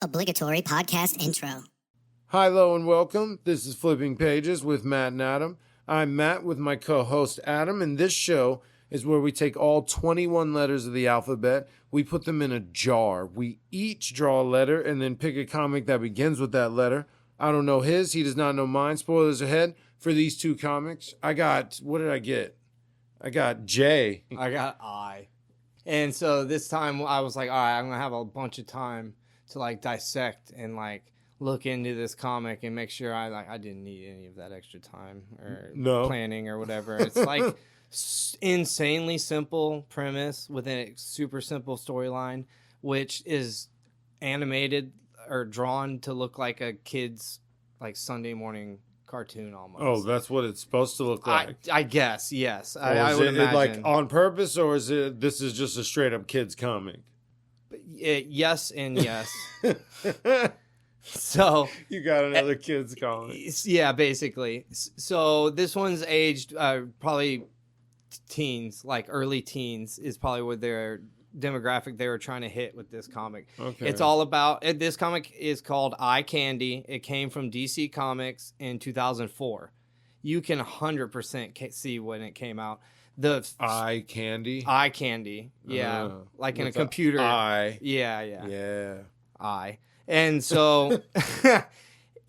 Obligatory podcast intro. Hi, hello, and welcome. This is Flipping Pages with Matt and Adam. I'm Matt with my co-host Adam, and this show is where we take all 21 letters of the alphabet, we put them in a jar. We each draw a letter and then pick a comic that begins with that letter. I don't know his, he does not know mine. Spoilers ahead for these two comics. What did I get? I got J. I got I. And so this time I was like, all right, I'm going to have a bunch of time to like dissect and like look into this comic and make sure I didn't need any of that extra time or planning or whatever. It's like insanely simple premise with a super simple storyline, which is animated or drawn to look like a kid's like Sunday morning cartoon almost. Oh, that's what it's supposed to look like. I guess, yes. I would imagine. Like on purpose, or is it this is just a straight up kids comic? Yes and yes. So you got another kids comic. Yeah, basically. So this one's aged probably teens, like early teens is probably what their demographic they were trying to hit with this comic. Okay. It's all about this comic is called Eye Candy. It came from DC Comics in 2004. You can 100% see when it came out. The Eye Candy? Eye Candy. Yeah. Like in a computer. Eye. Yeah. Eye. And so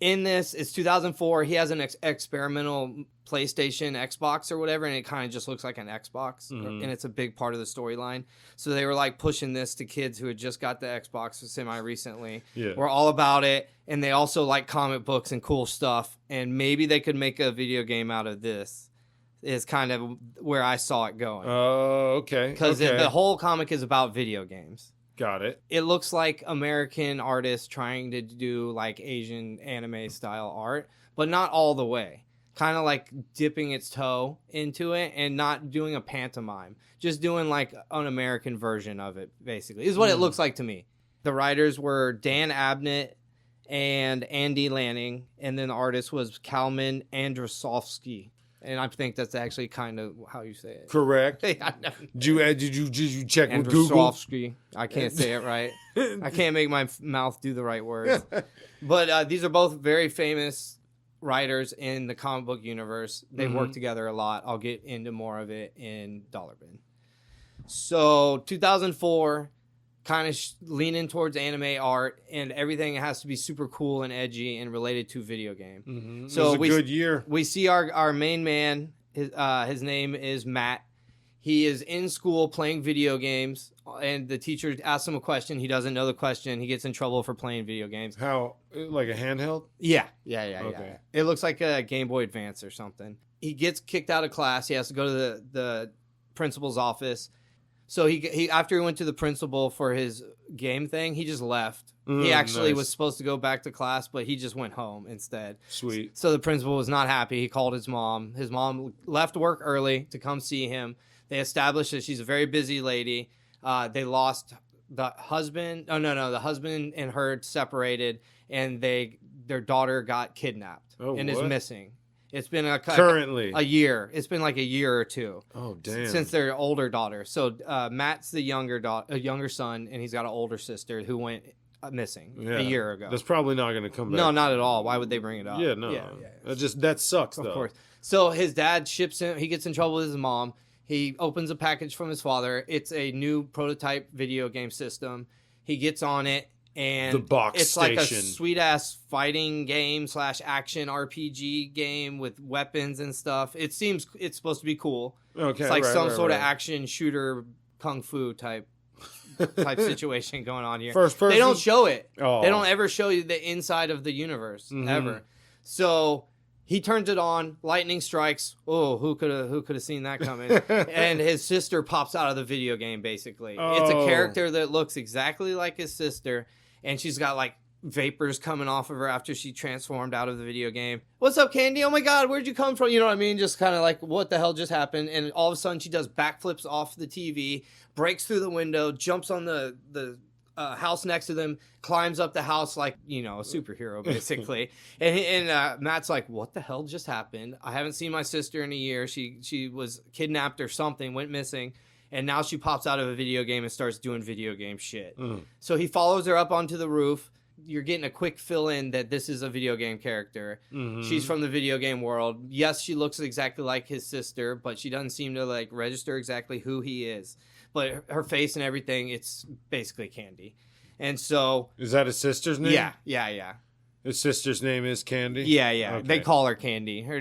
in this, it's 2004. He has an experimental PlayStation, Xbox or whatever, and it kind of just looks like an Xbox. Mm-hmm. And it's a big part of the storyline. So they were like pushing this to kids who had just got the Xbox semi-recently. Yeah. We're all about it. And they also like comic books and cool stuff. And maybe they could make a video game out of this. Is kind of where I saw it going. Oh, okay. Because the whole comic is about video games. Got it. It looks like American artists trying to do like Asian anime style art, but not all the way. Kind of like dipping its toe into it and not doing a pantomime. Just doing like an American version of it, basically. Is what it looks like to me. The writers were Dan Abnett and Andy Lanning, and then the artist was Kalman Androsovsky. And I think that's actually kind of how you say it. Correct. Did you check with Google? I can't say it right. I can't make my mouth do the right words. But these are both very famous writers in the comic book universe. They've worked together a lot. I'll get into more of it in Dollar Bin. So 2004, kind of leaning towards anime art, and everything has to be super cool and edgy and related to video game. Mm-hmm. So it was a good year. We see our main man. His name is Matt. He is in school playing video games, and the teacher asks him a question. He doesn't know the question. He gets in trouble for playing video games. How? Like a handheld? Yeah. Okay. Yeah. It looks like a Game Boy Advance or something. He gets kicked out of class. He has to go to the principal's office. So he after he went to the principal for his game thing, he just left. He actually was supposed to go back to class, but he just went home instead. Sweet. So the principal was not happy. He called his mom. His mom left work early to come see him. They established that she's a very busy lady. They lost the husband. Oh, no. The husband and her separated, and their daughter got kidnapped and is missing. It's been currently a year. It's been like a year or two. Oh, damn. Since their older daughter. So Matt's the younger son, and he's got an older sister who went missing a year ago. That's probably not going to come back. No, not at all. Why would they bring it up? Yeah, no. That sucks, though. Of course. So his dad ships him. He gets in trouble with his mom. He opens a package from his father. It's a new prototype video game system. He gets on it. And the box it's station. Like a sweet ass fighting game / action RPG game with weapons and stuff. It seems it's supposed to be cool. Okay, it's like some sort of action shooter kung fu type situation going on here. First person. They don't show it. Oh. They don't ever show you the inside of the universe ever. So he turns it on. Lightning strikes. Oh, who could have seen that coming? And his sister pops out of the video game. Basically, It's a character that looks exactly like his sister. And she's got like vapors coming off of her after she transformed out of the video game. What's up, Candy? Oh my God, where'd you come from? You know what I mean? Just kind of like, what the hell just happened? And all of a sudden she does backflips off the TV, breaks through the window, jumps on the house next to them, climbs up the house like, a superhero, basically. and Matt's like, what the hell just happened? I haven't seen my sister in a year. She was kidnapped or something, went missing. And now she pops out of a video game and starts doing video game shit. So he follows her up onto the roof, you're getting a quick fill in that this is a video game character. Mhm. She's from the video game world. Yes, she looks exactly like his sister, but she doesn't seem to like register exactly who he is. But her face and everything, it's basically Candy. And so, Is that his sister's name? yeah. His sister's name is Candy? Yeah. Okay. They call her Candy. Her, I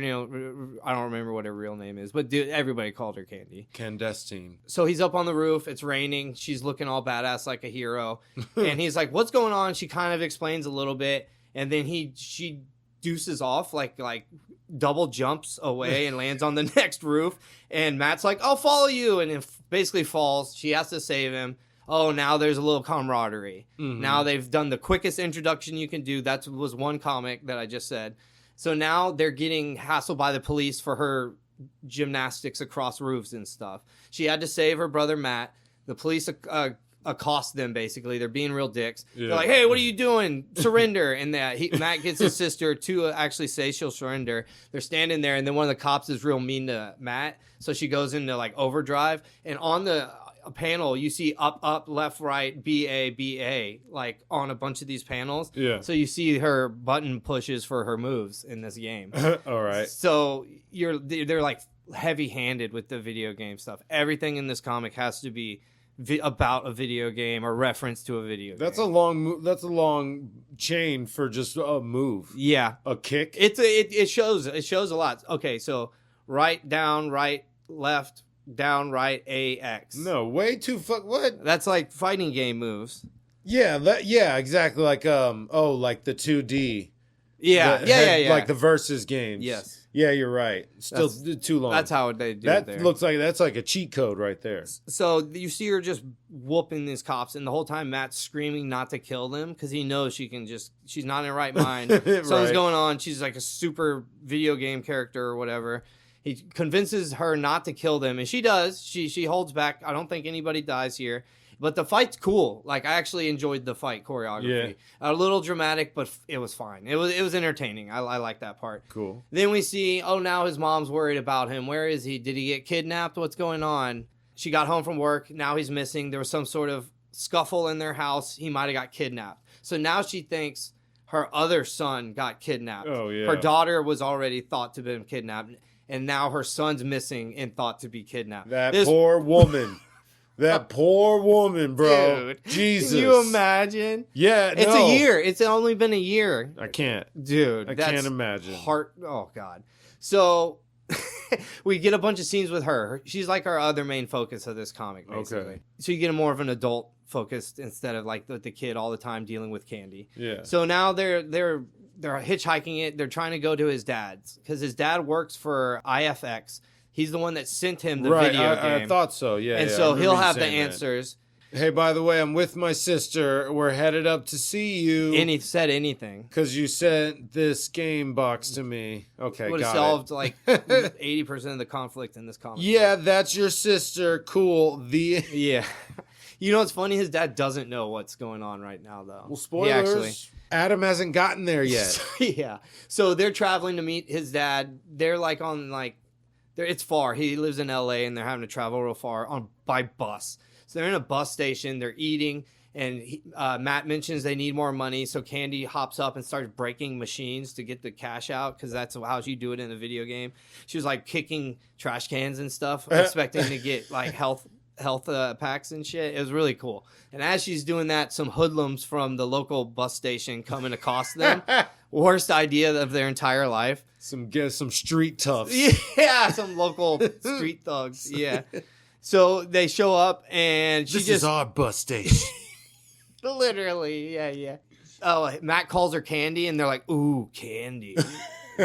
don't remember what her real name is, but everybody called her Candy. Clandestine. So he's up on the roof. It's raining. She's looking all badass like a hero. And he's like, what's going on? She kind of explains a little bit. And then she deuces off, like double jumps away and lands on the next roof. And Matt's like, I'll follow you. And it basically falls. She has to save him. Oh, now there's a little camaraderie. Mhm. Now they've done the quickest introduction you can do. That was one comic that I just said. So now they're getting hassled by the police for her gymnastics across roofs and stuff. She had to save her brother Matt. The police accost them, basically. They're being real dicks. Yeah. They're like, hey, what are you doing? Surrender. And Matt gets his sister to actually say she'll surrender. They're standing there, and then one of the cops is real mean to Matt. So she goes into like overdrive. And on the panel, you see up, left, right, BA, like on a bunch of these panels. Yeah. So you see her button pushes for her moves in this game. All right. So they're like heavy-handed with the video game stuff. Everything in this comic has to be about a video game or reference to a video game. That's a long chain for just a move. Yeah. A kick. It shows a lot. Okay, so right, down, right, left, down, right, AX. No, way too what? That's like fighting game moves. Yeah, exactly. Like like the 2D. Yeah. Like the versus games. Yes. Yeah, you're right. Still too long. That's how they do it That there. looks like that's like a cheat code right there. So you see her just whooping these cops, and the whole time Matt's screaming not to kill them because he knows she's not in her right mind. Something's Right. going on. She's like a super video game character or whatever. He convinces her not to kill them, and she does. She holds back. I don't think anybody dies here. But the fight's cool. Like, I actually enjoyed the fight choreography. Yeah. A little dramatic, but it was fine. It was entertaining. I like that part. Cool. Then we see, now his mom's worried about him. Where is he? Did he get kidnapped? What's going on? She got home from work. Now he's missing. There was some sort of scuffle in their house. He might have got kidnapped. So now she thinks her other son got kidnapped. Oh, yeah. Her daughter was already thought to have been kidnapped. And now her son's missing and thought to be kidnapped. That poor woman. That poor woman, bro. Dude, Jesus. Can you imagine? Yeah, It's a year. It's only been a year. I can't. Dude. I can't imagine. Oh, God. So we get a bunch of scenes with her. She's like our other main focus of this comic, basically. Okay. So you get a more of an adult focused instead of like the kid all the time dealing with Candy. Yeah. So now they're hitchhiking it. They're trying to go to his dad's because his dad works for IFX. He's the one that sent him the video game. I thought so, yeah. And yeah, so he'll have the that. answers. Hey, by the way, I'm with my sister. We're headed up to see you. And he said anything. Because you sent this game box to me. Okay, would have got solved it. like 80% of the conflict in this comic. Yeah, that's your sister. Cool. Yeah. You know what's funny? His dad doesn't know what's going on right now, though. Well, spoilers. Adam hasn't gotten there yet. Yeah. So they're traveling to meet his dad. They're like on it's far. He lives in LA and they're having to travel real far by bus. So they're in a bus station. They're eating. And Matt mentions they need more money. So Candy hops up and starts breaking machines to get the cash out because that's how you do it in a video game. She was like kicking trash cans and stuff, expecting to get like health packs and shit. It was really cool. And as she's doing that, some hoodlums from the local bus station come and accost them. Worst idea of their entire life. Some street toughs. Yeah, some local street thugs. Yeah. So they show up and This is our bus station. Literally, yeah. Oh, Matt calls her Candy, and they're like, "Ooh, Candy,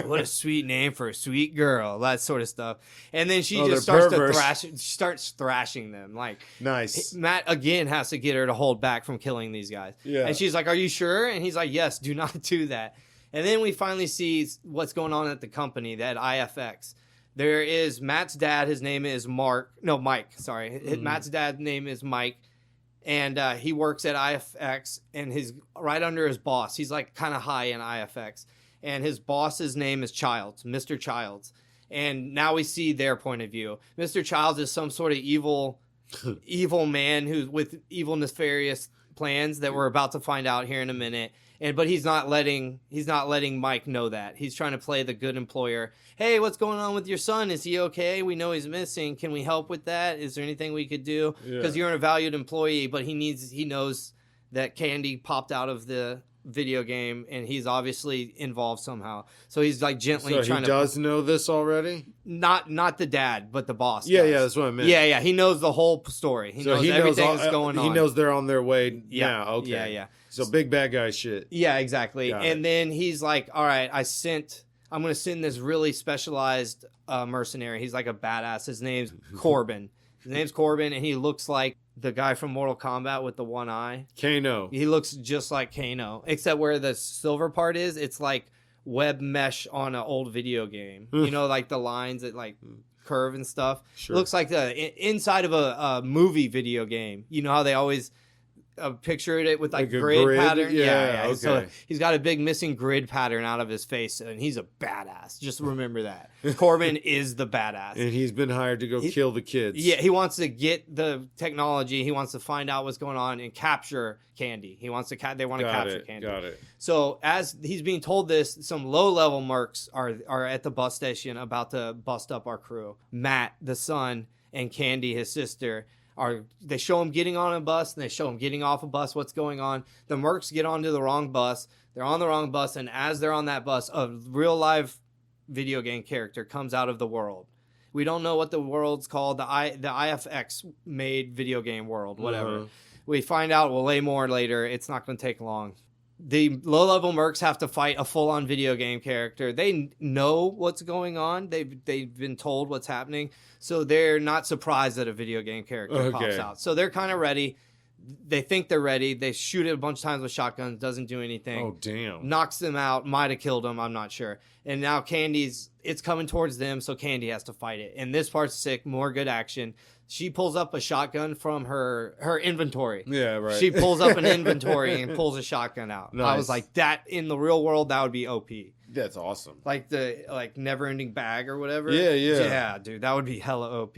what a sweet name for a sweet girl." That sort of stuff. And then she just starts thrashing them. Like, nice. Matt again has to get her to hold back from killing these guys. Yeah. And she's like, "Are you sure?" And he's like, "Yes, do not do that." And then we finally see what's going on at the company, that IFX. There is Matt's dad. His name is Mike. Sorry, Matt's dad's name is Mike. And he works at IFX, and he's right under his boss. He's like kind of high in IFX. And his boss's name is Childs, Mr. Childs. And now we see their point of view. Mr. Childs is some sort of evil man who's with evil, nefarious plans that we're about to find out here in a minute. But he's not letting Mike know that. He's trying to play the good employer. Hey, what's going on with your son? Is he okay? We know he's missing. Can we help with that? Is there anything we could do? Because you're a valued employee, but he knows that Candy popped out of the video game, and he's obviously involved somehow. So he's like gently trying to... So he does know this already? Not the dad, but the boss. Yeah, does. Yeah, that's what I meant. Yeah. He knows the whole story. He knows everything that's going on. He knows they're on their way now. Okay. Yeah. So big bad guy shit. Yeah, exactly. Then he's like, all right, I'm going to send this really specialized mercenary. He's like a badass. His name's Corbin. And he looks like the guy from Mortal Kombat with the one eye. Kano. He looks just like Kano, except where the silver part is, it's like web mesh on an old video game. You know, like the lines that like curve and stuff. Sure. Looks like the inside of a movie video game. You know how they always pictured it with like grid pattern. Yeah. Okay. So he's got a big missing grid pattern out of his face, and he's a badass. Just remember that. Corbin is the badass. And he's been hired to go kill the kids. Yeah, he wants to get the technology. He wants to find out what's going on and capture Candy. They want to capture Candy. Got it. So as he's being told this, some low-level mercs are at the bus station about to bust up our crew. Matt, the son, and Candy, his sister, they show him getting on a bus and they show him getting off a bus. What's going on? The mercs get onto the wrong bus. They're on the wrong bus, and as they're on that bus, a real live video game character comes out of the world. We don't know what the world's called. The IFX made video game world, whatever. Mm-hmm. We find out. We'll lay more later. It's not going to take long. The low-level mercs have to fight a full-on video game character. They know what's going on. They've been told what's happening, so they're not surprised that a video game character pops out. So they're kind of ready. They think they're ready. They shoot it a bunch of times with shotguns. Doesn't do anything. Oh, damn. Knocks them out. Might have killed them. I'm not sure. And now it's coming towards them, so Candy has to fight it. And this part's sick. More good action. She pulls up a shotgun from her inventory. Yeah, right. She pulls up an inventory and pulls a shotgun out. Nice. I was like, that in the real world, that would be OP. That's awesome. Like the never-ending bag or whatever. Yeah. Yeah, dude, that would be hella OP.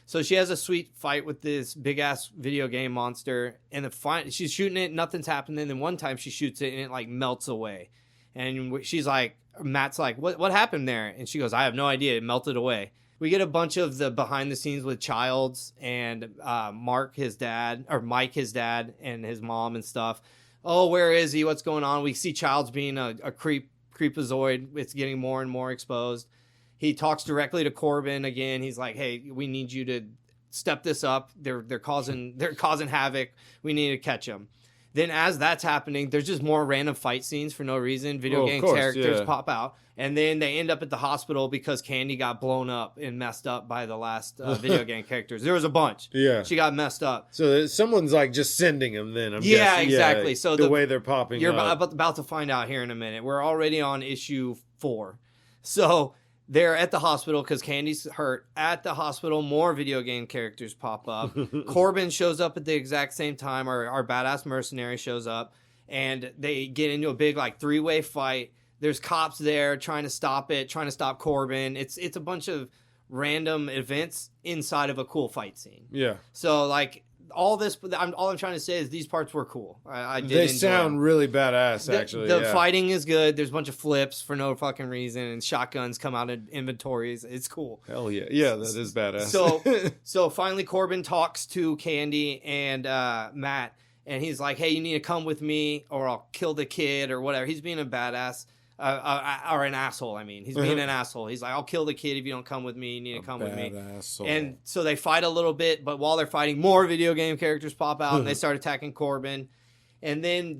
So she has a sweet fight with this big-ass video game monster. And she's shooting it, nothing's happening. Then one time she shoots it, and it, like, melts away. And she's like, Matt's like, what happened there? And she goes, I have no idea. It melted away. We get a bunch of the behind the scenes with Childs and Mike, his dad, and his mom and stuff. Oh, where is he? What's going on? We see Childs being a creepazoid. It's getting more and more exposed. He talks directly to Corbin again. He's like, hey, we need you to step this up. They're causing havoc. We need to catch them. Then as that's happening, there's just more random fight scenes for no reason. Video game characters pop out. And then they end up at the hospital because Candy got blown up and messed up by the last video game characters. There was a bunch. Yeah. She got messed up. So someone's like just sending them then. I'm guessing. Exactly. So the way they're popping you're up. about to find out here in a minute. We're already on issue 4. So they're at the hospital because Candy's hurt. At the hospital, more video game characters pop up. Corbin shows up at the exact same time. Our badass mercenary shows up. And they get into a big like 3-way fight. There's cops there trying to stop Corbin. It's a bunch of random events inside of a cool fight scene. Yeah. So like all I'm trying to say is these parts were cool. They sound really badass, actually. The fighting is good. There's a bunch of flips for no fucking reason, and shotguns come out in inventories. It's cool. Hell yeah. Yeah, that is badass. So finally Corbin talks to Candy and Matt, and he's like, hey, you need to come with me or I'll kill the kid or whatever. He's being a badass. Or an asshole, I mean. He's being an asshole. He's like, I'll kill the kid if you don't come with me. You need to come with me. Asshole. And so they fight a little bit, but while they're fighting, more video game characters pop out, and they start attacking Corbin. And then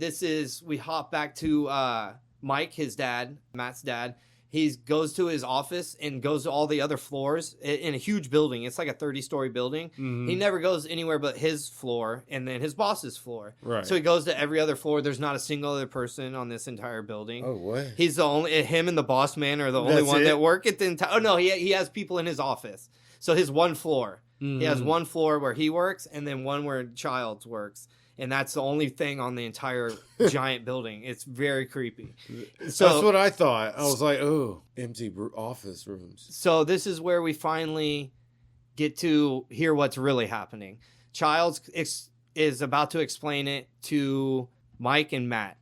we hop back to Mike, his dad, Matt's dad. He goes to his office and goes to all the other floors in a huge building. It's like a 30-story building. Mm-hmm. He never goes anywhere but his floor and then his boss's floor. Right. So he goes to every other floor. There's not a single other person on this entire building. Oh, what? He's the only. Him and the boss man are the only one that work at the entire. Oh no, he has people in his office. So his one floor. Mm-hmm. He has one floor where he works and then one where Childs works. And that's the only thing on the entire giant building. It's very creepy. So that's what I thought. I was like, oh, empty office rooms. So this is where we finally get to hear what's really happening. Childs is about to explain it to Mike and Matt.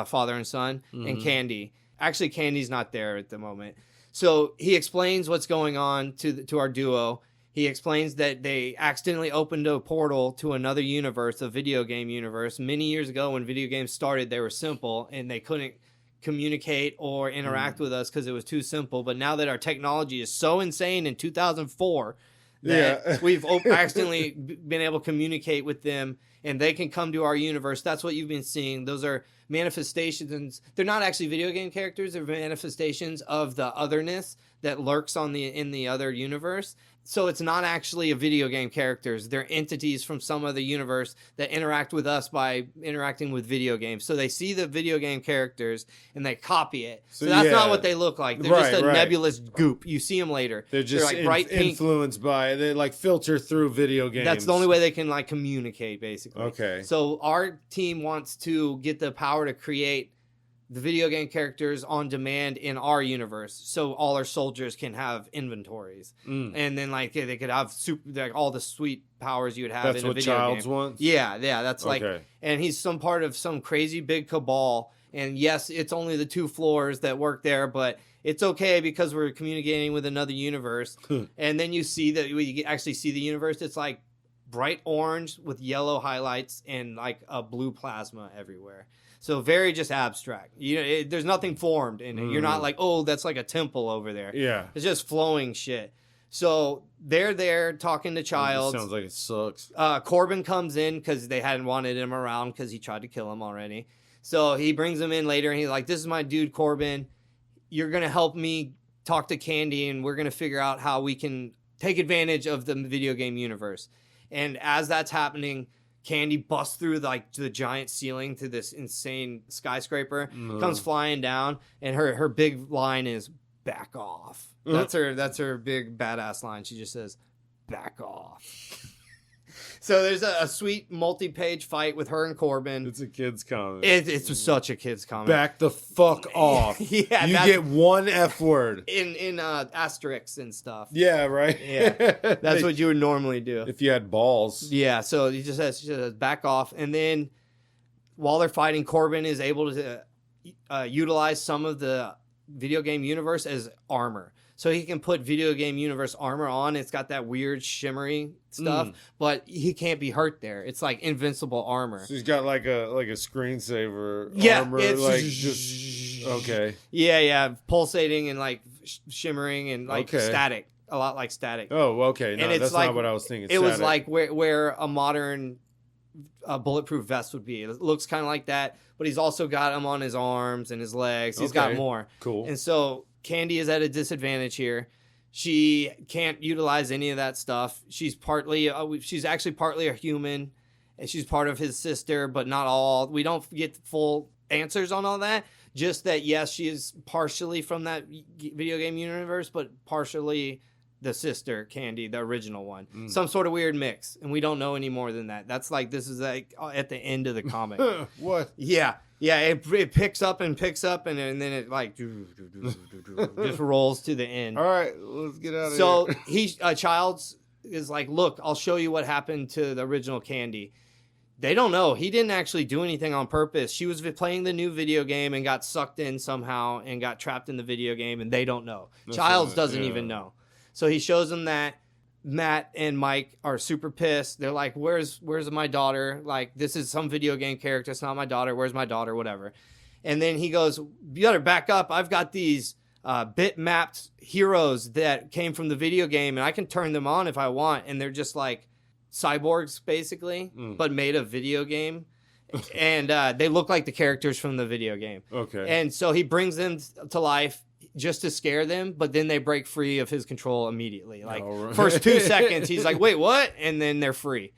father and son, and Candy. Actually, Candy's not there at the moment. So he explains what's going on to our duo. He explains that they accidentally opened a portal to another universe, a video game universe. Many years ago when video games started, they were simple and they couldn't communicate or interact with us because it was too simple. But now that our technology is so insane in 2004 that we've accidentally been able to communicate with them and they can come to our universe. That's what you've been seeing. Those are manifestations. They're not actually video game characters. They're manifestations of the otherness that lurks in the other universe. So it's not actually a video game characters. They're entities from some other universe that interact with us by interacting with video games. So they see the video game characters and they copy it. So that's not what they look like. They're just a nebulous goop. You see them later. They're just like bright pink. Influenced by, they like filter through video games. That's the only way they can like communicate, basically. Okay. So our team wants to get the power to create the video game characters on demand in our universe, so all our soldiers can have inventories, and then like they could have all the sweet powers you would have. That's in a video Childs game. wants. Yeah, that's like, and he's some part of some crazy big cabal. And yes, it's only the 2 floors that work there, but it's okay because we're communicating with another universe. And then you see that we actually see the universe. It's like bright orange with yellow highlights and like a blue plasma everywhere. So very just abstract. There's nothing formed in it. You're not like, oh, that's like a temple over there. Yeah. It's just flowing shit. So they're there talking to Childs. Sounds like it sucks. Corbin comes in because they hadn't wanted him around because he tried to kill him already. So he brings him in later and he's like, this is my dude, Corbin. You're going to help me talk to Candy and we're going to figure out how we can take advantage of the video game universe. And as that's happening, Candy busts through like the giant ceiling to this insane skyscraper, comes flying down, and her big line is "back off." That's her big badass line. She just says, "Back off." So there's a sweet multi-page fight with her and Corbin. It's a kid's comic. It's such a kid's comic. Back the fuck off. Yeah, you get one F word in asterisks and stuff. Yeah, right. Yeah, that's what you would normally do if you had balls. Yeah, so he just says back off, and then while they're fighting, Corbin is able to utilize some of the video game universe as armor. So he can put video game universe armor on. It's got that weird shimmery stuff, but he can't be hurt there. It's like invincible armor. So he's got like a screensaver armor. It's like just okay. Yeah, pulsating and like shimmering and like static. A lot like static. Oh, okay. No, and that's like, not what I was thinking. It was like where a modern bulletproof vest would be. It looks kind of like that, but he's also got him on his arms and his legs. He's got more. Cool. And so Candy is at a disadvantage here. She can't utilize any of that stuff. She's actually partly a human, and she's part of his sister, but not all. We don't get full answers on all that. Just that, yes, she is partially from that video game universe, but partially the sister, Candy, the original one. Some sort of weird mix, and we don't know any more than that. That's like, this is like at the end of the comic. What? Yeah, it picks up and then it like just rolls to the end. All right, let's get out of here. So he Childs is like, look, I'll show you what happened to the original Candy. They don't know. He didn't actually do anything on purpose. She was playing the new video game and got sucked in somehow and got trapped in the video game, and they don't know. Childs doesn't even know. So he shows them that. Matt and Mike are super pissed. They're like, where's my daughter? Like, this is some video game character. It's not my daughter. Where's my daughter? Whatever. And then he goes, you better back up. I've got these bit-mapped heroes that came from the video game, and I can turn them on if I want. And they're just like cyborgs, basically, but made of video game. And they look like the characters from the video game. Okay. And so he brings them to life just to scare them, but then they break free of his control immediately. Like, first 2 seconds, he's like, wait, what? And then they're free.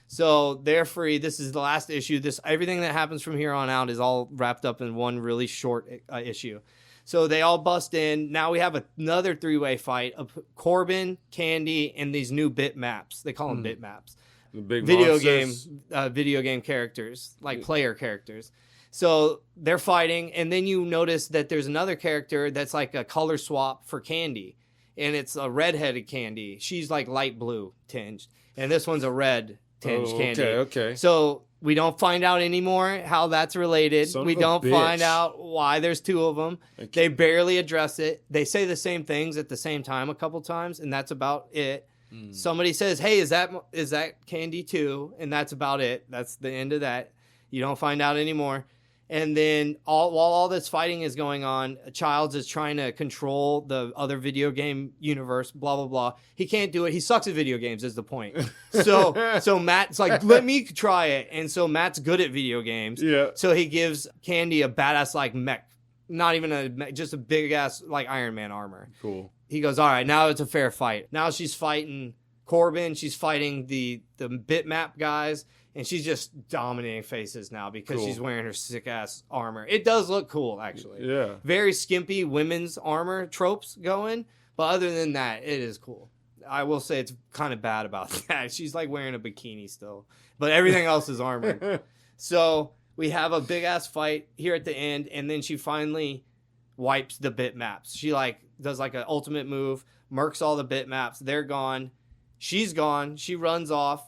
So they're free. This is the last issue. Everything that happens from here on out is all wrapped up in one really short issue. So they all bust in. Now we have another 3-way fight of Corbin, Candy, and these new bit maps. They call them bit maps. The big video game characters, like player characters. So they're fighting, and then you notice that there's another character that's like a color swap for Candy, and it's a redheaded Candy. She's like light blue tinged, and this one's a red tinged Candy. Okay. So We don't find out anymore how that's related. We don't find out why there's two of them. They barely address it. They say the same things at the same time a couple times, and that's about it. Somebody says, hey, is that Candy too? And that's about it. That's the end of that. You don't find out anymore. And then while all this fighting is going on, Childs is trying to control the other video game universe, blah, blah, blah. He can't do it. He sucks at video games is the point. So Matt's like, let me try it. And so Matt's good at video games. Yeah. So he gives Candy a badass like mech. Not even a mech, just a big ass like Iron Man armor. Cool. He goes, all right, now it's a fair fight. Now she's fighting Corbin. She's fighting the bitmap guys. And she's just dominating faces now because she's wearing her sick-ass armor. It does look cool, actually. Yeah. Very skimpy women's armor tropes going. But other than that, it is cool. I will say it's kind of bad about that. She's like wearing a bikini still. But everything else is armored. So we have a big-ass fight here at the end. And then she finally wipes the bitmaps. She does an ultimate move. Murks all the bitmaps. They're gone. She's gone. She runs off.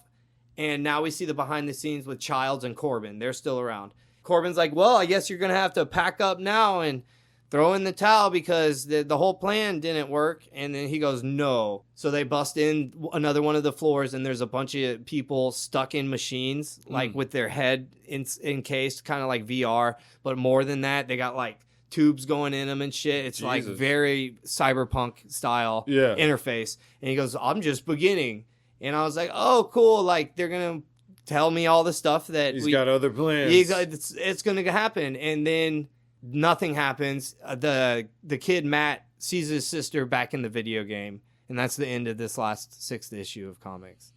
And now we see the behind the scenes with Childs and Corbin. They're still around. Corbin's like, well, I guess you're going to have to pack up now and throw in the towel because the whole plan didn't work. And then he goes, no. So they bust in another one of the floors and there's a bunch of people stuck in machines, with their head encased, kind of like VR. But more than that, they got tubes going in them and shit. It's very cyberpunk style interface. And he goes, I'm just beginning. And I was like, oh, cool. They're going to tell me all the stuff that he's got other plans. It's going to happen. And then nothing happens. The kid, Matt, sees his sister back in the video game. And that's the end of this last 6th issue of comics.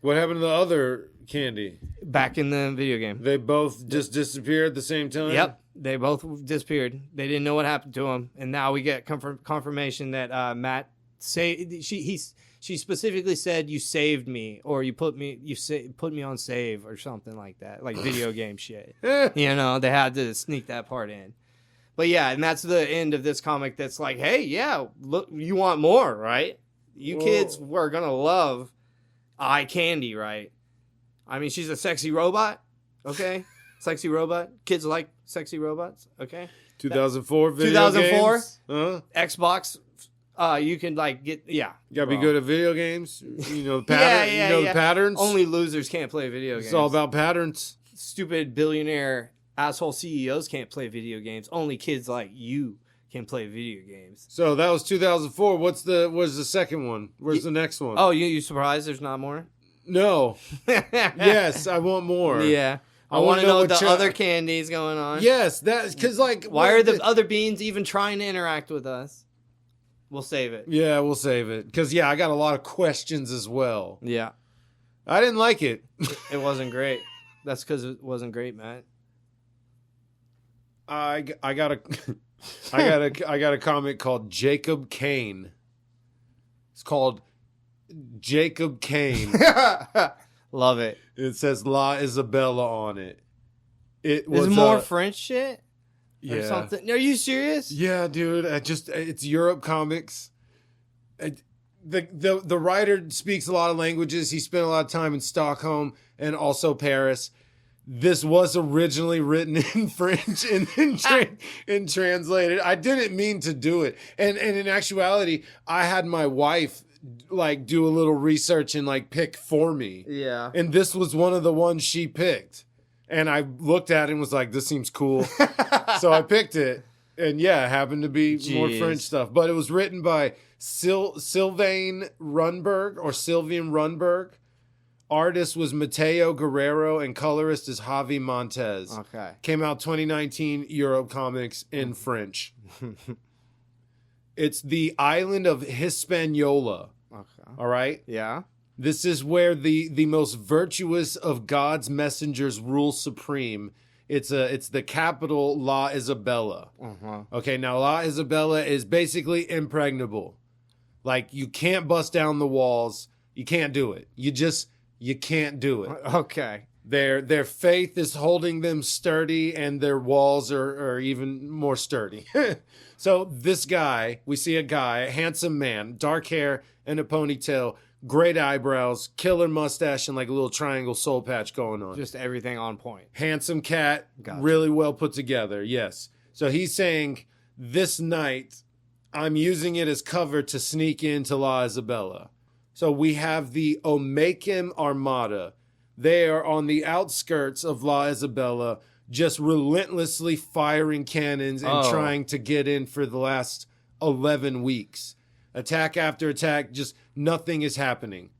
What happened to the other Candy? Back in the video game. They both just disappeared at the same time? Yep. They both disappeared. They didn't know what happened to them. And now we get confirmation that Matt She specifically said, "You saved me," or "You put me on save," or something like that, like video game shit. They had to sneak that part in. But yeah, and that's the end of this comic. That's like, hey, yeah, look, you want more, right? You kids are gonna love Eye Candy, right? I mean, she's a sexy robot, okay? Sexy robot. Kids like sexy robots, okay? 2004 video 2004 games? Xbox. You can get You gotta be good at video games. You know the pattern. The patterns. Only losers can't play video games. It's all about patterns. Stupid billionaire asshole CEOs can't play video games. Only kids like you can play video games. So that was 2004. What's the second one? Where's the next one? Oh, you surprised there's not more? No. Yes, I want more. Yeah. I want to know what the other candies going on. Yes, that's because why are the other beans even trying to interact with us? We'll save it. Yeah, we'll save it. Because, I got a lot of questions as well. Yeah. I didn't like it. It wasn't great. That's because it wasn't great, Matt. I got a comic called Jakob Kane. It's called Jakob Kane. Love it. It says La Isabella on it. It was more French shit? Yeah. Or something. Are you serious? Yeah, dude. It's Europe comics. The writer speaks a lot of languages. He spent a lot of time in Stockholm and also Paris. This was originally written in French and then translated. I didn't mean to do it. And in actuality, I had my wife do a little research and pick for me. Yeah. And this was one of the ones she picked. And I looked at it and was like, this seems cool. So I picked it. And it happened to be more French stuff. But it was written by Sylvain Runberg. Artist was Mateo Guerrero and colorist is Javi Montez. Okay. Came out 2019, Europe Comics in French. It's the island of Hispaniola. Okay. All right? Yeah. This is where the most virtuous of God's messengers rule supreme. It's the capital La Isabella. Uh-huh. Okay, now La Isabella is basically impregnable. You can't bust down the walls. You can't do it. You can't do it. Okay. Their faith is holding them sturdy, and their walls are even more sturdy. So this guy, we see a guy, a handsome man, dark hair and a ponytail, great eyebrows, killer mustache, and like a little triangle soul patch going on. Just everything on point. Handsome cat, Gotcha. really well put together, yes. So he's saying, this night, I'm using it as cover to sneak into La Isabella. So we have the Omekim Armada. They are on the outskirts of La Isabella, just relentlessly firing cannons and trying to get in for the last 11 weeks. Attack after attack, just nothing is happening.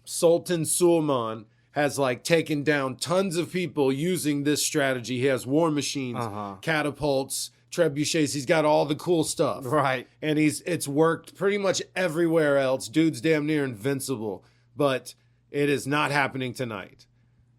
Sultan Suleiman has like taken down tons of people using this strategy. He has war machines, catapults, trebuchets. He's got all the cool stuff. Right. And it's worked pretty much everywhere else. Dude's damn near invincible. But it is not happening tonight.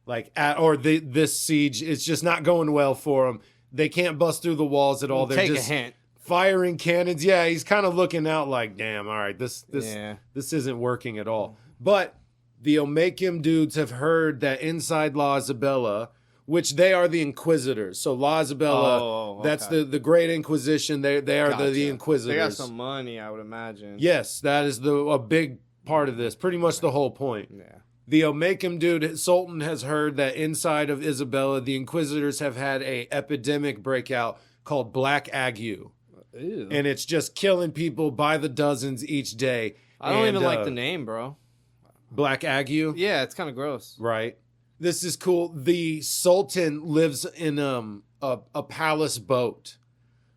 This siege, it's just not going well for them. They can't bust through the walls at all. They're Take just a hint. firing cannons. Yeah, he's kind of looking out like, damn, all right, this isn't working at all. But the Omekim dudes have heard that inside La Isabella, which they are the Inquisitors. So La Isabella, that's the Great Inquisition. They are the Inquisitors. They got some money, I would imagine. Yes, that is a big part of this. Pretty much the whole point. Yeah. The Omekim dude, Sultan, has heard that inside of Isabella, the Inquisitors have had a epidemic breakout called Black Ague. Ew. And it's just killing people by the dozens each day. I don't even like the name, bro. Black Ague? Yeah, it's kind of gross. Right. This is cool. The Sultan lives in a palace boat.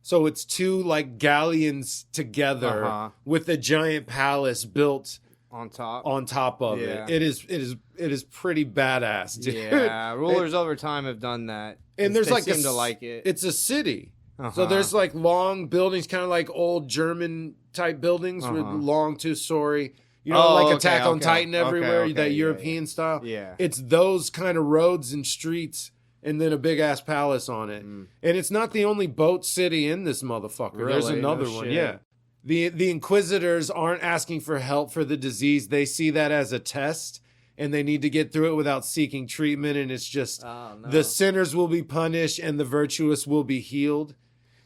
So it's two like galleons together with a giant palace built on top of it. It is pretty badass, dude. Yeah, rulers over time have done that. And there's they seem to like it. It's a city. So there's like long buildings, kind of like old German type buildings with long 2-story. You know, like Attack on Titan everywhere, that European style. Yeah. It's those kind of roads and streets and then a big ass palace on it. And it's not the only boat city in this motherfucker. Really? There's another one. Shit. Yeah. The Inquisitors aren't asking for help for the disease. They see that as a test and they need to get through it without seeking treatment. And it's just the sinners will be punished and the virtuous will be healed.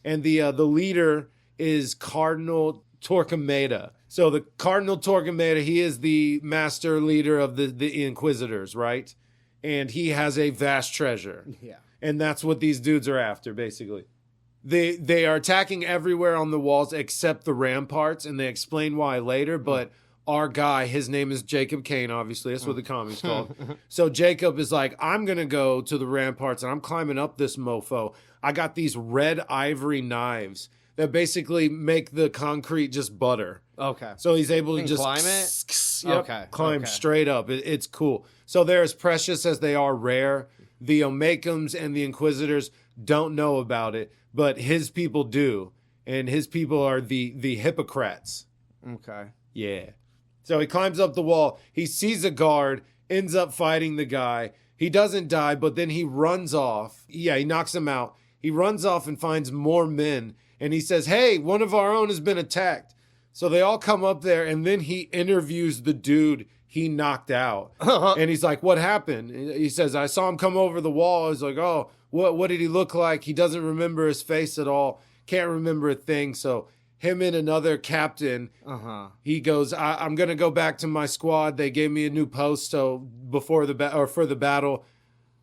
And the leader is Cardinal Torquemada. So the Cardinal Torquemada, he is the master leader of the Inquisitors, right? And he has a vast treasure. Yeah. And that's what these dudes are after, basically. They are attacking everywhere on the walls except the ramparts, and they explain why later, but our guy, his name is Jakob Kane, obviously. That's what the comic's called. So Jacob is like, I'm going to go to the ramparts, and I'm climbing up this mofo. I got these red ivory knives that basically make the concrete just butter. Okay. So he's able to just climb it? Climb straight up. It's cool. So they're as precious as they are rare. The Omekims and the Inquisitors don't know about it, but his people do. And his people are the Hippocrats. Okay. Yeah. So he climbs up the wall. He sees a guard, ends up fighting the guy. He doesn't die, but then he runs off. Yeah, he knocks him out. He runs off and finds more men. And he says, hey, one of our own has been attacked. So they all come up there, and then he interviews the dude he knocked out. And he's like, what happened? He says, I saw him come over the wall. I was like, oh, what did he look like? He doesn't remember his face at all. Can't remember a thing. So him and another captain, he goes, I'm going to go back to my squad. They gave me a new post so for the battle.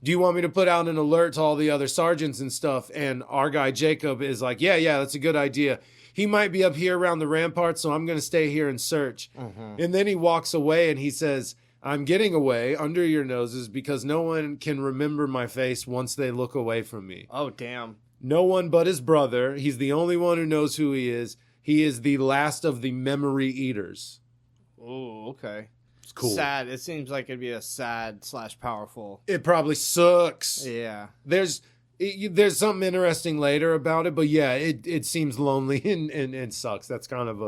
Do you want me to put out an alert to all the other sergeants and stuff? And our guy Jacob is like, yeah, that's a good idea. He might be up here around the ramparts, so I'm going to stay here and search. And then he walks away and he says, I'm getting away under your noses because no one can remember my face once they look away from me. Oh, damn. No one but his brother. He's the only one who knows who he is. He is the last of the memory eaters. Oh, okay. It's cool. Sad. It seems like it'd be a sad / powerful. It probably sucks. Yeah. There's something interesting later about it, but yeah, it seems lonely and sucks. That's kind of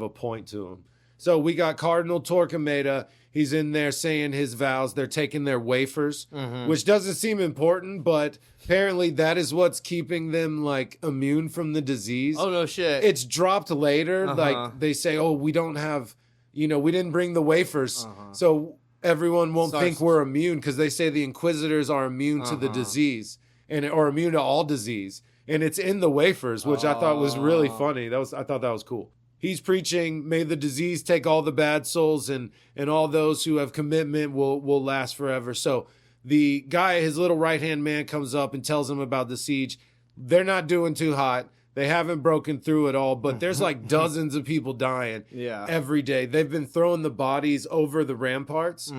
a point to him. So we got Cardinal Torquemada. He's in there saying his vows. They're taking their wafers, which doesn't seem important, but apparently that is what's keeping them like immune from the disease. Oh, no shit. It's dropped later. Like they say, oh, we don't have, we didn't bring the wafers. So everyone won't think we're immune because they say the Inquisitors are immune to the disease or immune to all disease. And it's in the wafers, which I thought was really funny. I thought that was cool. He's preaching, may the disease take all the bad souls, and all those who have commitment will last forever. So the guy, his little right-hand man, comes up and tells him about the siege. They're not doing too hot. They haven't broken through at all, but there's like dozens of people dying every day. They've been throwing the bodies over the ramparts.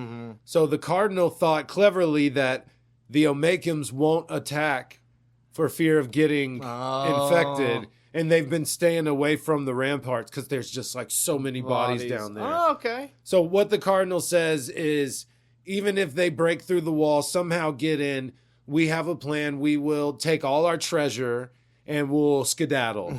So the cardinal thought cleverly that the Omeikums won't attack for fear of getting infected. And they've been staying away from the ramparts because there's just like so many bodies down there. Oh, okay. So what the cardinal says is, even if they break through the wall, somehow get in, we have a plan. We will take all our treasure and we'll skedaddle.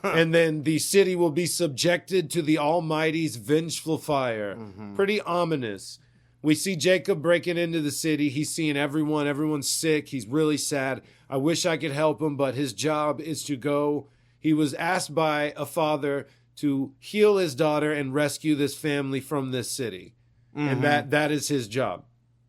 And then the city will be subjected to the Almighty's vengeful fire. Pretty ominous. We see Jacob breaking into the city. He's seeing everyone. Everyone's sick. He's really sad. I wish I could help him, but his job is to go. He was asked by a father to heal his daughter and rescue this family from this city. And that is his job.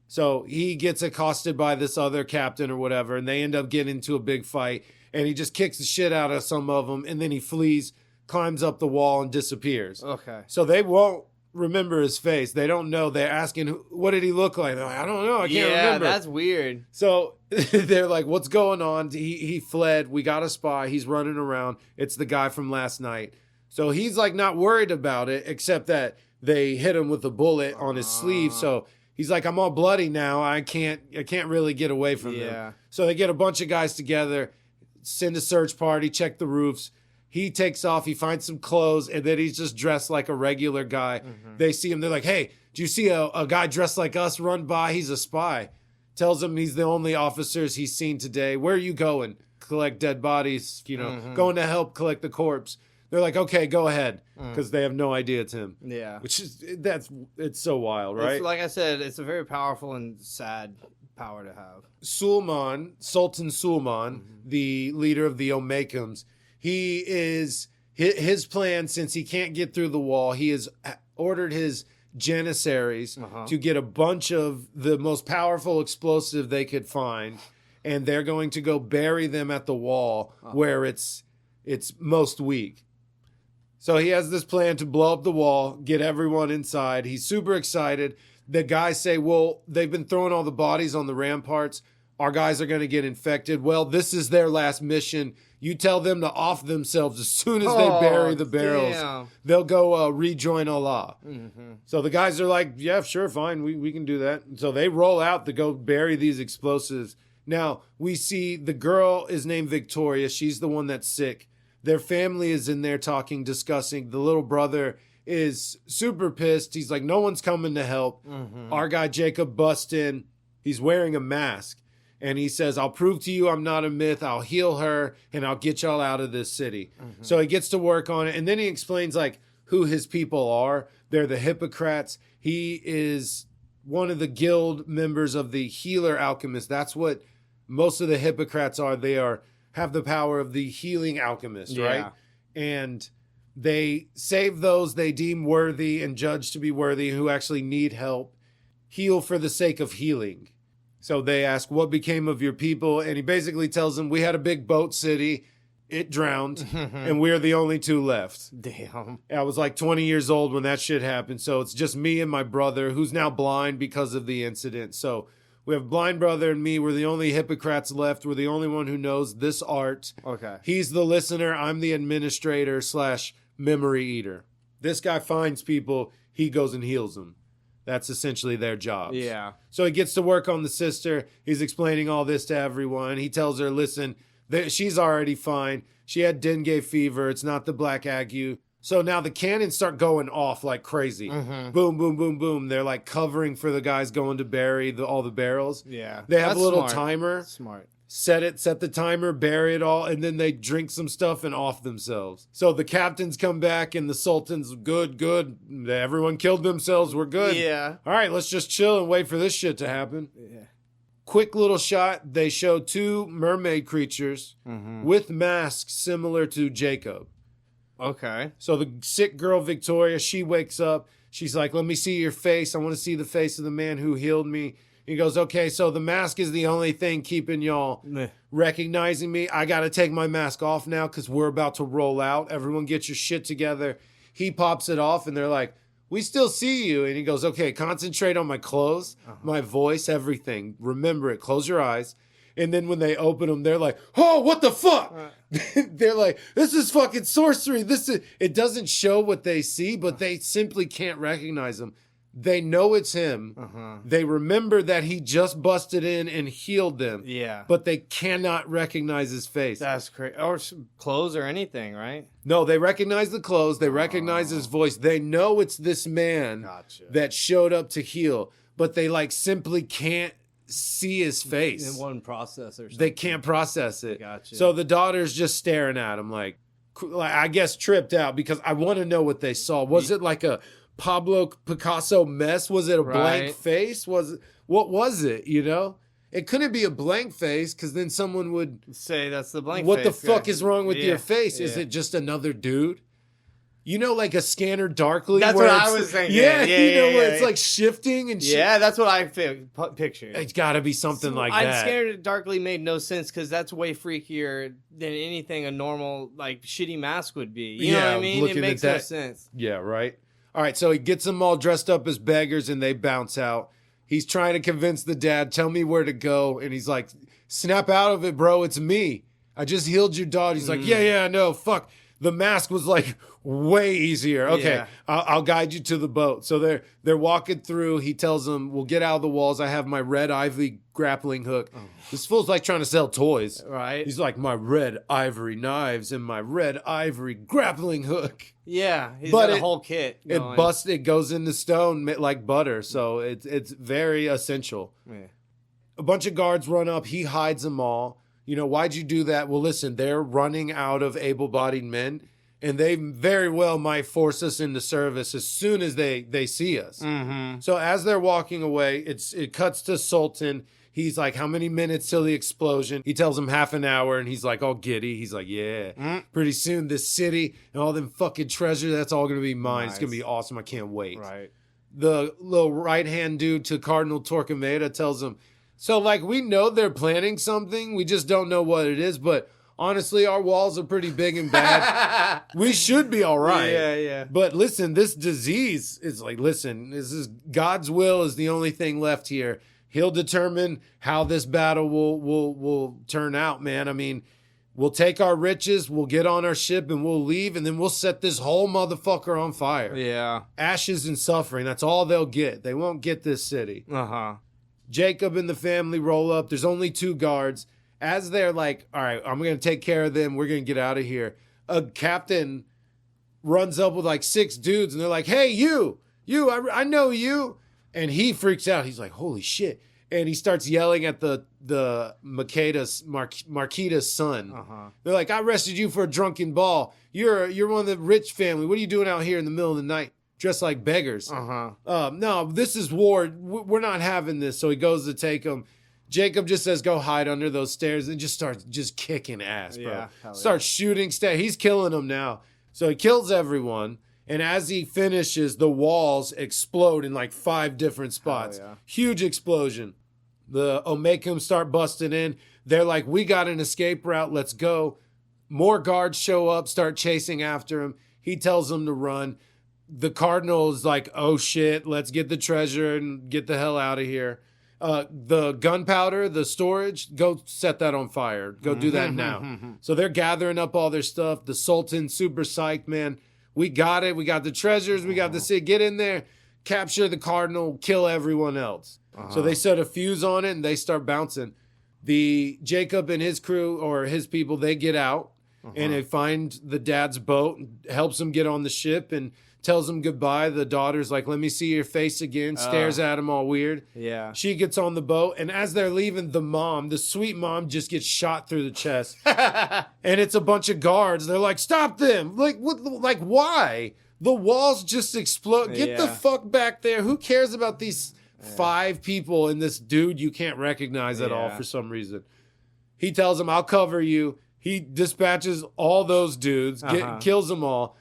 So he gets accosted by this other captain or whatever, and they end up getting into a big fight. And he just kicks the shit out of some of them, and then he flees, climbs up the wall, and disappears. Okay. So they won't remember his face. They don't know. They're asking, what did he look like? They're like, I don't know. I can't remember. Yeah, that's weird. So they're like, what's going on? He fled. We got a spy. He's running around. It's the guy from last night. So he's like not worried about it, except that they hit him with a bullet on his sleeve. So he's like, I'm all bloody now. I can't really get away from them. So they get a bunch of guys together, send a search party, check the roofs. He takes off, he finds some clothes, and then he's just dressed like a regular guy. They see him, they're like, hey, do you see a guy dressed like us run by? He's a spy. Tells him he's the only officers he's seen today. Where are you going? Collect dead bodies, going to help collect the corpse. They're like, okay, go ahead, because they have no idea it's him. Yeah. Which is, it's so wild, right? It's, like I said, it's a very powerful and sad power to have. Sultan Suleiman, the leader of the Omeikums, his plan, since he can't get through the wall, he has ordered his janissaries to get a bunch of the most powerful explosive they could find, and they're going to go bury them at the wall where it's most weak. So he has this plan to blow up the wall, get everyone inside. He's super excited. The guys say, well, they've been throwing all the bodies on the ramparts. Our guys are going to get infected. Well, this is their last mission. You tell them to off themselves as soon as they bury the barrels. Damn. They'll go rejoin Allah. So the guys are like, yeah, sure, fine. We can do that. So they roll out to go bury these explosives. Now, we see the girl is named Victoria. She's the one that's sick. Their family is in there talking, discussing. The little brother is super pissed. He's like, no one's coming to help. Our guy Jacob busts in. He's wearing a mask. And he says, I'll prove to you I'm not a myth. I'll heal her, and I'll get y'all out of this city. So he gets to work on it. And then he explains, like, who his people are. They're the Hippocrates. He is one of the guild members of the healer alchemists. That's what most of the Hippocrates are. They have the power of the healing alchemist, right? And they save those they deem worthy and judge to be worthy, who actually need help, heal for the sake of healing. So they ask, what became of your people? And he basically tells them, we had a big boat city. It drowned, and we're the only two left. Damn. I was like 20 years old when that shit happened. So it's just me and my brother, who's now blind because of the incident. So we have a blind brother and me. We're the only Hippocrates left. We're the only one who knows this art. Okay. He's the listener. I'm the administrator / memory eater. This guy finds people. He goes and heals them. That's essentially their jobs. Yeah. So he gets to work on the sister. He's explaining all this to everyone. He tells her, listen, she's already fine. She had dengue fever. It's not the black ague. So now the cannons start going off like crazy. Boom, boom, boom, boom. They're like covering for the guys going to bury all the barrels. Yeah. They have That's a little smart. timer. Smart. Set the timer, bury it all, and then they drink some stuff and off themselves. So the captains come back and the sultan's good. Everyone killed themselves. We're good. Yeah. All right, let's just chill and wait for this shit to happen. Yeah. Quick little shot. They show two mermaid creatures with masks similar to Jacob. Okay. So the sick girl, Victoria, she wakes up. She's like, let me see your face. I want to see the face of the man who healed me. He goes, okay, so the mask is the only thing keeping y'all recognizing me. I got to take my mask off now because we're about to roll out. Everyone get your shit together. He pops it off, and they're like, we still see you. And he goes, okay, concentrate on my clothes, my voice, everything. Remember it. Close your eyes. And then when they open them, they're like, oh, what the fuck? They're like, this is fucking sorcery. It doesn't show what they see, but they simply can't recognize him. They know it's him. They remember that he just busted in and healed them. Yeah. But they cannot recognize his face. That's crazy. Or clothes or anything, right? No, they recognize the clothes. They recognize his voice. They know it's this man that showed up to heal, but they like simply can't see his face. In one process or something. They can't process it. Gotcha. So the daughter's just staring at him like I guess tripped out, because I want to know what they saw. Was it like a Pablo Picasso mess? Was it a blank face? What was it, you know? It couldn't be a blank face, because then someone would say that's the blank face. What the fuck is wrong with your face? Is it just another dude? You know, like a Scanner Darkly? That's what I was thinking. Yeah, where it's like shifting and shit. Yeah, that's what I pictured. It's got to be something like that. Scanner Darkly made no sense, because that's way freakier than anything a normal, like, shitty mask would be. You know what I mean? It makes no sense. Yeah, right? All right, so he gets them all dressed up as beggars, and they bounce out. He's trying to convince the dad, tell me where to go. And he's like, snap out of it, bro. It's me. I just healed your daughter. He's like, yeah, I know. Fuck. The mask was like way easier. Okay, I'll guide you to the boat. So they're walking through. He tells them, we'll get out of the walls. I have my red ivory grappling hook. This fool's like trying to sell toys. Right. He's like, my red ivory knives and my red ivory grappling hook. Yeah, he's got a whole kit going. It goes into stone like butter. So it's very essential. Yeah. A bunch of guards run up. He hides them all. You know, why'd you do that? Well, listen, they're running out of able-bodied men, and they very well might force us into service as soon as they see us. So as they're walking away, it cuts to Sultan. He's like, how many minutes till the explosion? He tells him half an hour, and he's like all giddy. He's like, yeah, pretty soon this city and all them fucking treasure, that's all going to be mine. Nice. It's going to be awesome. I can't wait. Right. The little right-hand dude to Cardinal Torquemada tells him, so, like, we know they're planning something. We just don't know what it is. But, honestly, our walls are pretty big and bad. We should be all right. Yeah. But, listen, this disease is like, listen, this is God's will is the only thing left here. He'll determine how this battle will turn out, man. I mean, we'll take our riches, we'll get on our ship, and we'll leave, and then we'll set this whole motherfucker on fire. Yeah. Ashes and suffering. That's all they'll get. They won't get this city. Jacob and the family roll up. There's only 2 guards. As they're like, all right, I'm going to take care of them. We're going to get out of here. A captain runs up with like 6 dudes, and they're like, hey, you, I know you. And he freaks out. He's like, holy shit. And he starts yelling at the Marquita's son. They're like, I arrested you for a drunken ball. You're one of the rich family. What are you doing out here in the middle of the night? Dressed like beggars. No, this is war. We're not having this. So he goes to take them. Jacob just says, go hide under those stairs, and just starts just kicking ass, bro. Starts shooting. He's killing them now. So he kills everyone. And as he finishes, the walls explode in like 5 different spots. Huge explosion. The Omekum start busting in. They're like, we got an escape route. Let's go. More guards show up, start chasing after him. He tells them to run. The Cardinal is like, oh shit, let's get the treasure and get the hell out of here. The gunpowder, the storage, go set that on fire. Go do that now. So they're gathering up all their stuff. The Sultan, super psyched, man. We got it. We got the treasures. We got the city. Get in there, capture the Cardinal, kill everyone else. So they set a fuse on it and they start bouncing. The Jacob and his crew or his people, they get out and they find the dad's boat, helps him get on the ship and tells him goodbye. The daughter's like, let me see your face again. Stares at him all weird. Yeah. She gets on the boat, and as they're leaving, the sweet mom, just gets shot through the chest. And it's a bunch of guards. They're like, stop them. Like, what? Like, why? The walls just explode. Get the fuck back there. Who cares about these 5 people and this dude you can't recognize at all for some reason? He tells him, I'll cover you. He dispatches all those dudes, kills them all.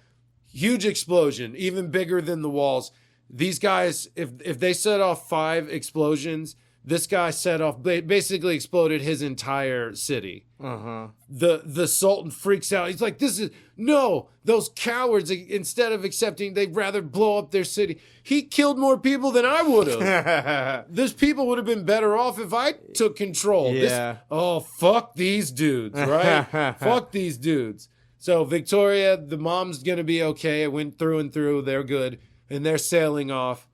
Huge explosion, even bigger than the walls. These guys, if they set off 5 explosions, This guy set off, basically exploded his entire city. The Sultan freaks out. He's like, no, those cowards, instead of accepting, they'd rather blow up their city. He killed more people than I would have. Those people would have been better off if I took control. Yeah. Fuck these dudes, right? Fuck these dudes. So Victoria, the mom's going to be okay. It went through and through. They're good. And they're sailing off.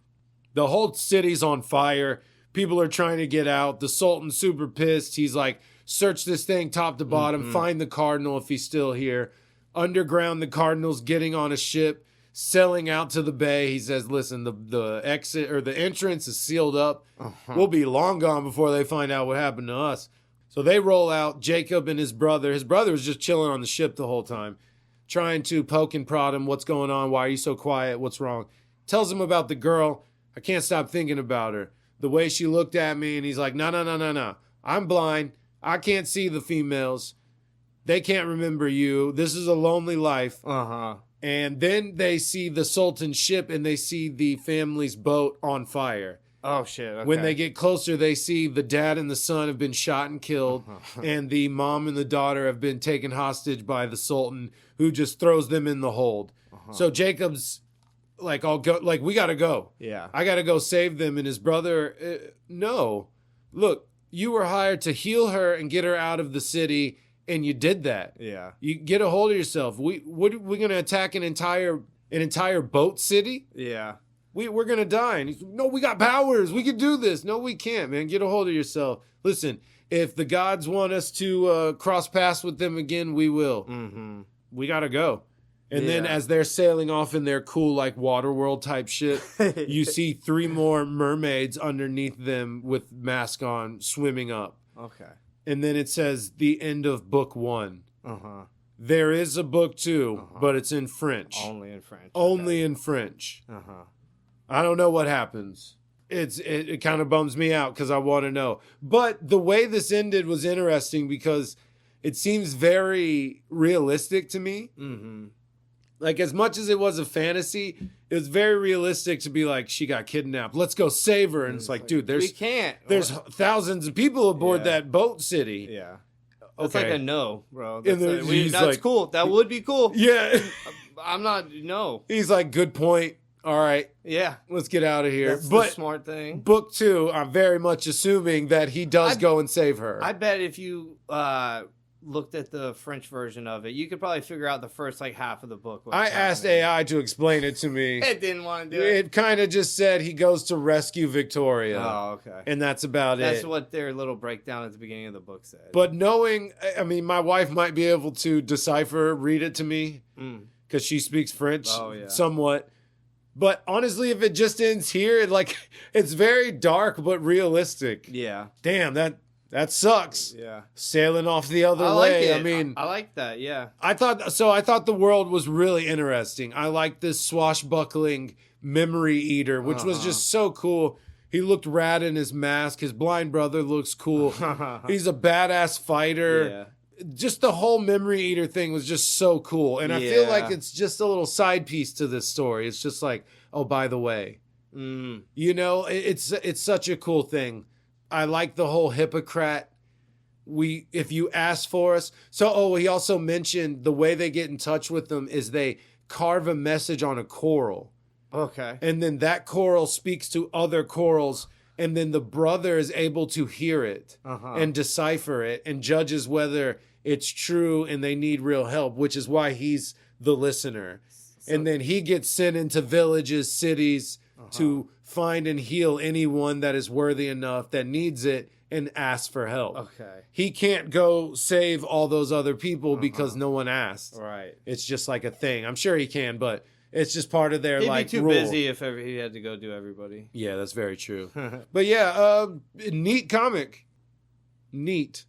The whole city's on fire. People are trying to get out. The Sultan's super pissed. He's like, search this thing top to bottom. Find the Cardinal if he's still here. Underground, the Cardinal's getting on a ship, sailing out to the bay. He says, listen, the exit or the entrance is sealed up. We'll be long gone before they find out what happened to us. So they roll out. Jacob and his brother. His brother was just chilling on the ship the whole time, trying to poke and prod him. What's going on? Why are you so quiet? What's wrong? Tells him about the girl. I can't stop thinking about her. The way she looked at me, and he's like, no. I'm blind. I can't see the females. They can't remember you. This is a lonely life. And then they see the Sultan's ship, and they see the family's boat on fire. Oh, shit. Okay. When they get closer, they see the dad and the son have been shot and killed, and the mom and the daughter have been taken hostage by the Sultan, who just throws them in the hold. So Jacob's like, I'll go. Like, we gotta go. Yeah. I gotta go save them. And his brother, no, look, you were hired to heal her and get her out of the city, and you did that. Yeah. You get a hold of yourself. We're gonna attack an entire boat city. Yeah. We're gonna die. And he's, no, we got powers. We can do this. No, we can't, man. Get a hold of yourself. Listen, if the gods want us to cross paths with them again, we will. We gotta go. And then as they're sailing off in their cool, like, Waterworld type shit, you see 3 more mermaids underneath them with mask on swimming up. Okay. And then it says the end of book 1. There is a book 2, but it's in French. Only in French. Only in French. I don't know what happens. It kind of bums me out because I want to know. But the way this ended was interesting because it seems very realistic to me. Like, as much as it was a fantasy, it was very realistic to be like, she got kidnapped. Let's go save her. And it's like, dude, we can't. There's thousands of people aboard that boat city. Yeah. That's like a no, bro. And That's like, cool. That would be cool. Yeah. I'm not, no. He's like, good point. All right. Yeah. Let's get out of here. That's the smart thing. Book 2, I'm very much assuming that he does go and save her. I bet if you looked at the French version of it, you could probably figure out the first like half of the book. I asked AI to explain it to me. It didn't want to do it. It kind of just said he goes to rescue Victoria. Oh, okay. And that's about it. That's what their little breakdown at the beginning of the book said. But knowing, I mean, my wife might be able to read it to me because she speaks French somewhat. But honestly, if it just ends here, it's very dark but realistic. Yeah. Damn, that sucks. Yeah. Sailing off the other way. Like it. I mean, I like that. Yeah. I thought the world was really interesting. I liked this swashbuckling memory eater, which was just so cool. He looked rad in his mask. His blind brother looks cool. He's a badass fighter. Yeah. Just the whole memory eater thing was just so cool. And I feel like it's just a little side piece to this story. It's just like, oh, by the way, you know, it's such a cool thing. I like the whole Hippocrat. If you ask for us. So, he also mentioned the way they get in touch with them is they carve a message on a coral. Okay. And then that coral speaks to other corals. And then the brother is able to hear it and decipher it and judges whether it's true and they need real help, which is why he's the listener. And then he gets sent into villages, cities to find and heal anyone that is worthy enough that needs it and ask for help. Okay. He can't go save all those other people because no one asked. Right. It's just like a thing. I'm sure he can, but it's just part of their He'd like be too rule. busy if he had to go do everybody. Yeah, that's very true. But yeah, neat comic. Neat.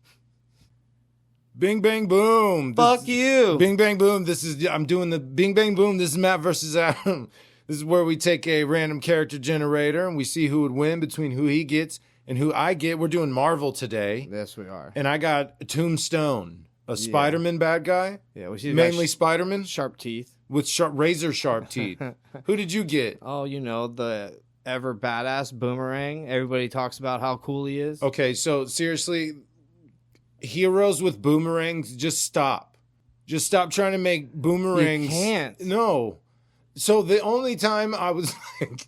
Bing Bang Boom. Fuck you. Bing Bang Boom. I'm doing the Bing Bang Boom. This is Matt versus Adam. This is where we take a random character generator and we see who would win between who he gets and who I get. We're doing Marvel today. Yes, we are. And I got Tombstone, a Spider-Man bad guy. Yeah, mainly Spider-Man. Sharp teeth. With razor sharp teeth. Who did you get? Oh, you know, the ever badass, Boomerang. Everybody talks about how cool he is. Okay, so seriously, heroes with boomerangs, just stop. Just stop trying to make boomerangs. You can't. No. So the only time I was like,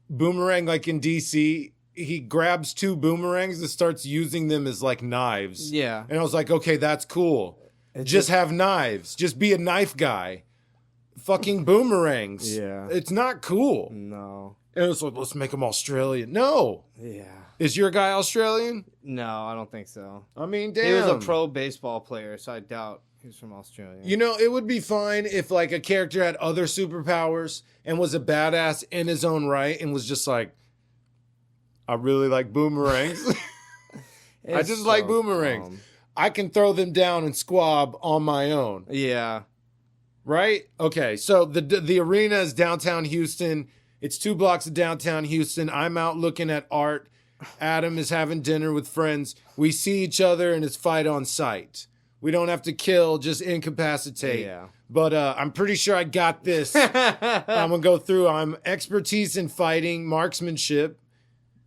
Boomerang, like in DC, he grabs 2 boomerangs and starts using them as like knives. Yeah. And I was like, okay, that's cool. Just have knives. Just be a knife guy. Fucking boomerangs. Yeah. It's not cool. No. And it's like, let's make them Australian. No. Yeah. Is your guy Australian? No, I don't think so. I mean, damn. He was a pro baseball player, so I doubt he's from Australia. You know, it would be fine if like a character had other superpowers and was a badass in his own right and was just like, I really like boomerangs. I just like boomerangs. dumb. I can throw them down and squab on my own. Yeah. Right? Okay, so the arena is downtown Houston. It's 2 blocks of downtown Houston. I'm out looking at art. Adam is having dinner with friends. We see each other and it's fight on sight. We don't have to kill, just incapacitate. Yeah. But I'm pretty sure I got this. I'm going to go through. I'm expertise in fighting, marksmanship,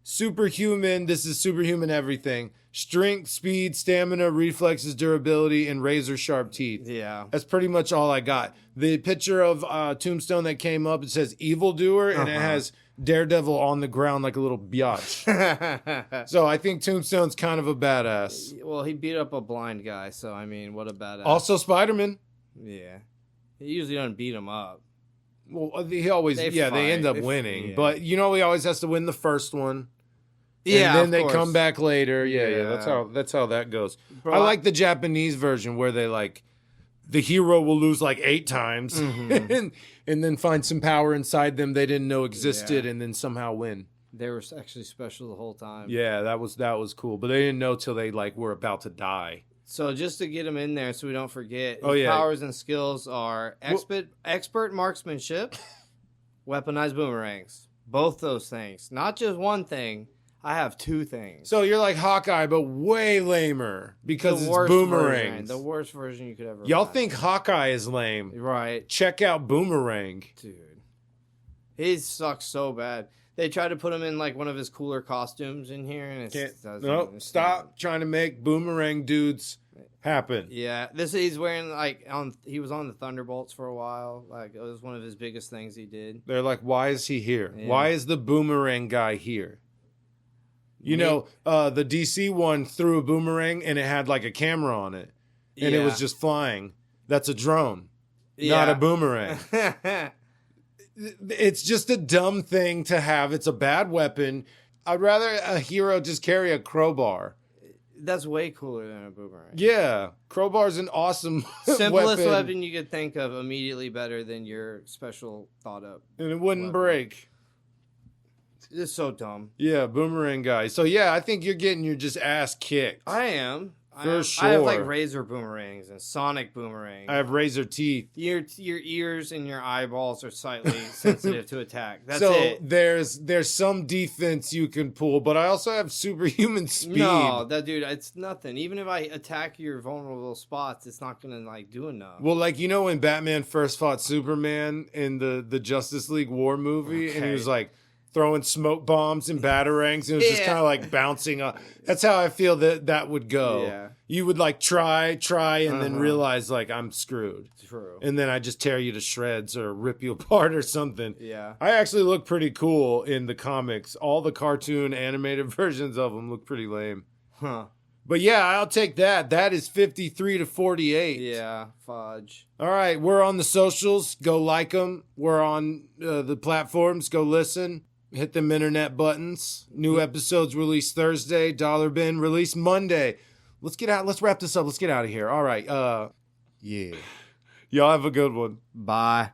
superhuman. This is superhuman everything. Strength, speed, stamina, reflexes, durability, and razor sharp teeth. Yeah. That's pretty much all I got. The picture of Tombstone that came up, it says evildoer, and it has Daredevil on the ground like a little biatch. So I think Tombstone's kind of a badass. Well, he beat up a blind guy, so I mean, what a badass. Also Spider-Man. Yeah. He usually doesn't beat him up. Well, he always, they end up winning. Yeah. But you know he always has to win the first one. Yeah, and then of they come back later. Yeah, Yeah. that's how that goes. Bro, I like the Japanese version where they like the hero will lose like 8 times and then find some power inside them they didn't know existed and then somehow win. They were actually special the whole time. Yeah, that was cool. But they didn't know till they like were about to die. So just to get him in there so we don't forget, Oh, his yeah. powers and skills are expert marksmanship, weaponized boomerangs. Both those things. Not just one thing. I have 2 things. So you're like Hawkeye, but way lamer because The it's worst boomerangs. version, the worst version you could ever Y'all find. think Hawkeye is lame? Right. Check out Boomerang. Dude. He sucks so bad. They tried to put him in like one of his cooler costumes in here and it doesn't. Nope. Stop trying to make Boomerang dudes happen. Yeah, he's wearing he was on the Thunderbolts for a while. Like it was one of his biggest things he did. They're like, why is he here? Yeah. Why is the Boomerang guy here? You know, the DC one threw a boomerang and it had like a camera on it. And it was just flying. That's a drone, not a boomerang. It's just a dumb thing to have. It's a bad weapon. I'd rather a hero just carry a crowbar. That's way cooler than a boomerang. Yeah, crowbar's an awesome Simplest weapon you could think of, immediately better than your special thought up. And it wouldn't weapon. break. It's so dumb. Yeah, Boomerang guy. So yeah, I think you're getting your just ass kicked. I am. For sure. I have like razor boomerangs and sonic boomerangs. I have razor teeth. Your ears and your eyeballs are slightly sensitive to attack. That's so it. there's some defense you can pull, but I also have superhuman speed. No, dude, it's nothing. Even if I attack your vulnerable spots, it's not gonna like do enough. Well, like you know when Batman first fought Superman in the Justice League War movie, and he was like throwing smoke bombs and batarangs, and it was just kind of like bouncing up. That's how I feel that would go. Yeah. You would like try, and then realize like I'm screwed. True. And then I just tear you to shreds or rip you apart or something. Yeah. I actually look pretty cool in the comics. All the cartoon animated versions of them look pretty lame. Huh. But yeah, I'll take that. That is 53 to 48. Yeah, fudge. All right, we're on the socials. Go like them. We're on the platforms. Go listen. Hit them internet buttons. New episodes released Thursday. Dollar Bin released Monday. Let's get out. Let's wrap this up. Let's get out of here. All right. Yeah. Y'all have a good one. Bye.